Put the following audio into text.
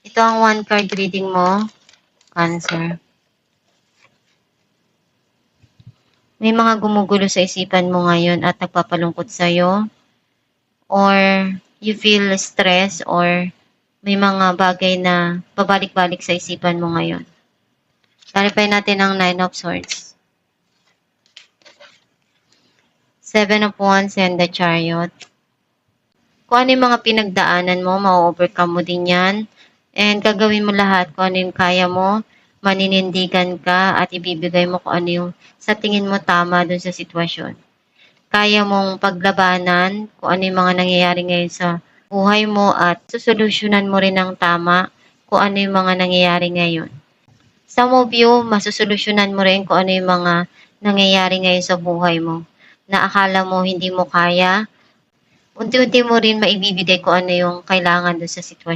Ito ang one card reading mo, Cancer. May mga gumugulo sa isipan mo ngayon at nagpapalungkot sa'yo, or you feel stress, or may mga bagay na pabalik-balik sa isipan mo ngayon. Clarify natin ang 9 of Swords. 7 of Wands and the Chariot. Kung ano yung mga pinagdaanan mo, ma-overcome mo din yan. And gagawin mo lahat kung ano yung kaya mo, maninindigan ka at ibibigay mo kung ano yung sa tingin mo tama dun sa sitwasyon. Kaya mong paglabanan kung ano yung mga nangyayari ngayon sa buhay mo at susolusyonan mo rin ng tama kung ano yung mga nangyayari ngayon. Some of you, masusolusyonan mo rin kung ano yung mga nangyayari ngayon sa buhay mo na akala mo hindi mo kaya. Unti-unti mo rin maibibigay kung ano yung kailangan doon sa sitwasyon.